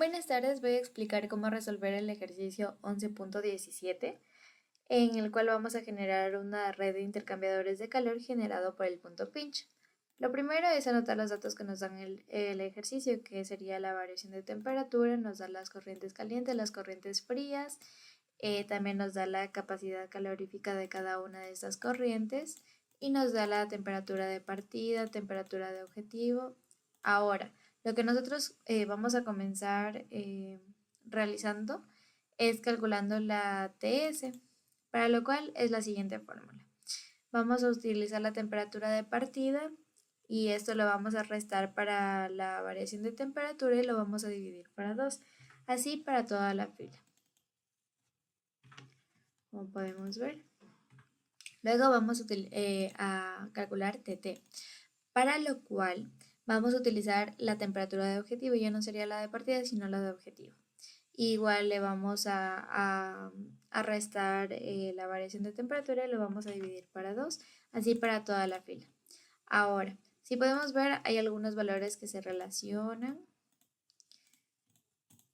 Buenas tardes, voy a explicar cómo resolver el ejercicio 11.17, en el cual vamos a generar una red de intercambiadores de calor generado por el punto pinch. Lo primero es anotar los datos que nos dan el ejercicio, que sería la variación de temperatura, nos da las corrientes calientes, las corrientes frías, también nos da la capacidad calorífica de cada una de estas corrientes y nos da la temperatura de partida, temperatura de objetivo. Ahora, lo que nosotros vamos a comenzar realizando es calculando la TS, para lo cual es la siguiente fórmula. Vamos a utilizar la temperatura de partida y esto lo vamos a restar para la variación de temperatura y lo vamos a dividir para 2, así para toda la fila, como podemos ver. Luego vamos a calcular TT, para lo cual vamos a utilizar la temperatura de objetivo, ya no sería la de partida, sino la de objetivo. Igual le vamos a restar la variación de temperatura y lo vamos a dividir para 2, así para toda la fila. Ahora, si podemos ver, hay algunos valores que se relacionan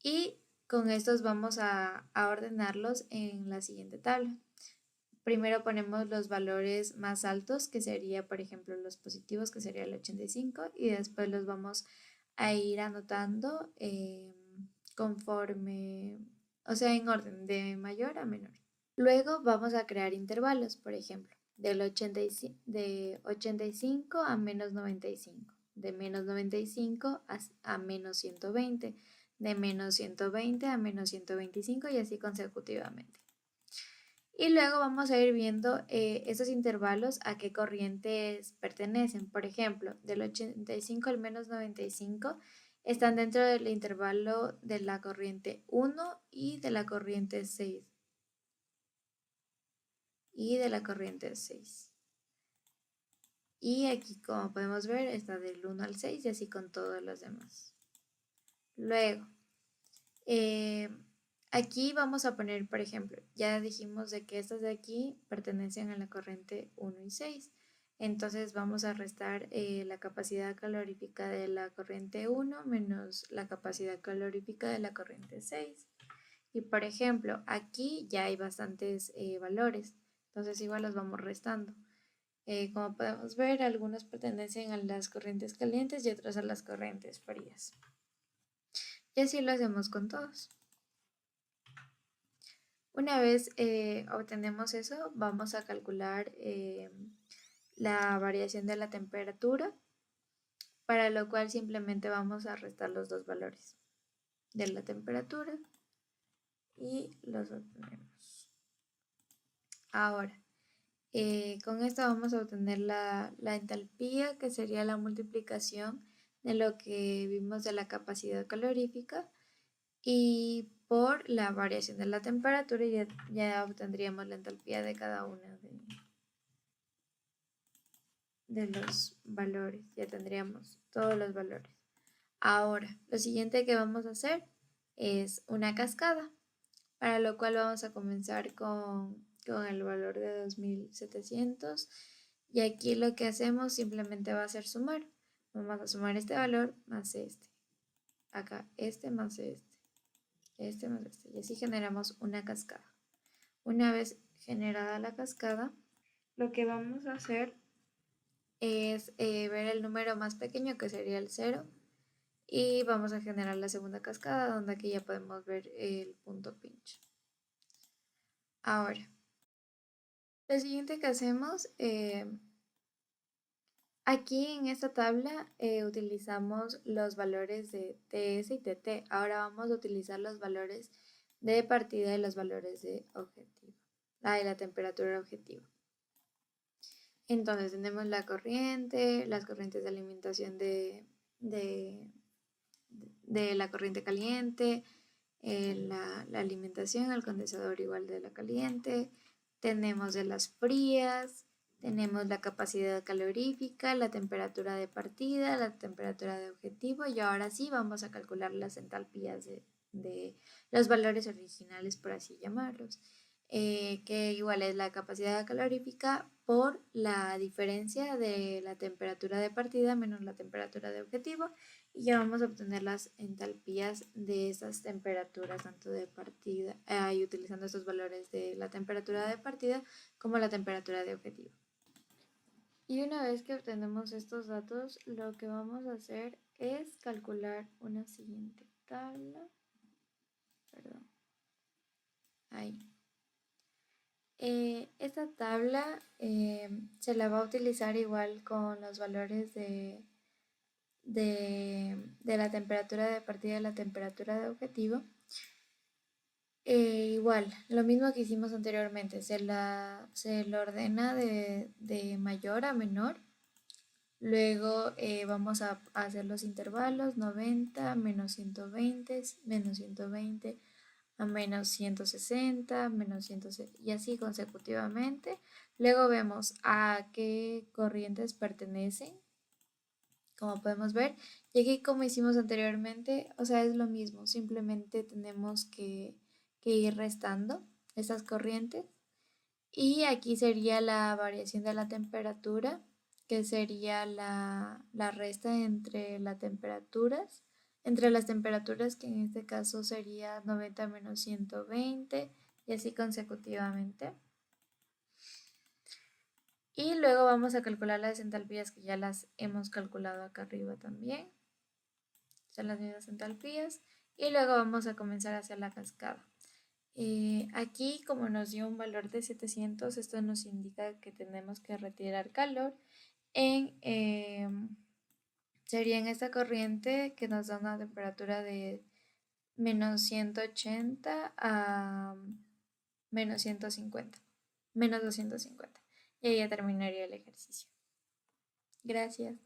y con estos vamos a ordenarlos en la siguiente tabla. Primero ponemos los valores más altos, que sería, por ejemplo, los positivos, que sería el 85, y después los vamos a ir anotando conforme, o sea, en orden de mayor a menor. Luego vamos a crear intervalos, por ejemplo, de 85 a menos 95, de menos 95 a menos 120, de menos 120 a menos 125 y así consecutivamente. Y luego vamos a ir viendo esos intervalos a qué corrientes pertenecen. Por ejemplo, del 85 al menos 95 están dentro del intervalo de la corriente 1 y de la corriente 6. Y aquí, como podemos ver, está del 1 al 6 y así con todos los demás. Luego, aquí vamos a poner, por ejemplo, ya dijimos de que estas de aquí pertenecen a la corriente 1 y 6. Entonces vamos a restar la capacidad calorífica de la corriente 1 menos la capacidad calorífica de la corriente 6. Y por ejemplo, aquí ya hay bastantes valores, entonces igual los vamos restando. Como podemos ver, algunos pertenecen a las corrientes calientes y otros a las corrientes frías. Y así lo hacemos con todos. Una vez obtenemos eso, vamos a calcular la variación de la temperatura, para lo cual simplemente vamos a restar los dos valores de la temperatura y los obtenemos. Ahora, con esto vamos a obtener la entalpía, que sería la multiplicación de lo que vimos de la capacidad calorífica, y por la variación de la temperatura ya obtendríamos la entalpía de cada uno de los valores, ya tendríamos todos los valores. Ahora, lo siguiente que vamos a hacer es una cascada, para lo cual vamos a comenzar con el valor de 2700 y aquí lo que hacemos simplemente va a ser sumar. Vamos a sumar este valor más este, acá este más este más este, y así generamos una cascada. Una vez generada la cascada, lo que vamos a hacer es ver el número más pequeño, que sería el 0, y vamos a generar la segunda cascada, donde aquí ya podemos ver el punto pinch. Ahora, lo siguiente que hacemos, aquí en esta tabla utilizamos los valores de TS y TT. Ahora vamos a utilizar los valores de partida y los valores de objetivo, de la temperatura objetivo. Entonces tenemos la corriente, las corrientes de alimentación de la corriente caliente, la alimentación, el condensador igual de la caliente, tenemos de las frías, tenemos la capacidad calorífica, la temperatura de partida, la temperatura de objetivo, y ahora sí vamos a calcular las entalpías de los valores originales, por así llamarlos. que igual es la capacidad calorífica por la diferencia de la temperatura de partida menos la temperatura de objetivo, y ya vamos a obtener las entalpías de esas temperaturas tanto de partida y utilizando estos valores de la temperatura de partida como la temperatura de objetivo. Y una vez que obtenemos estos datos, lo que vamos a hacer es calcular una siguiente tabla. Perdón. Ahí. Esta tabla se la va a utilizar igual con los valores de la temperatura de partida y la temperatura de objetivo. Igual, lo mismo que hicimos anteriormente, se la ordena de mayor a menor. Luego vamos a hacer los intervalos 90, menos 120, menos 120, a menos 160, menos 160 y así consecutivamente. Luego vemos a qué corrientes pertenecen, como podemos ver. Y aquí, como hicimos anteriormente, o sea, es lo mismo, simplemente tenemos que ir restando estas corrientes. Y aquí sería la variación de la temperatura, que sería la resta entre las temperaturas, que en este caso sería 90 menos 120 y así consecutivamente. Y luego vamos a calcular las entalpías que ya las hemos calculado acá arriba también. Son las mismas entalpías. Y luego vamos a comenzar a hacer la cascada. Aquí, como nos dio un valor de 700, esto nos indica que tenemos que retirar calor sería en esta corriente que nos da una temperatura de menos 180 a menos 150, menos 250. Y ahí ya terminaría el ejercicio. Gracias.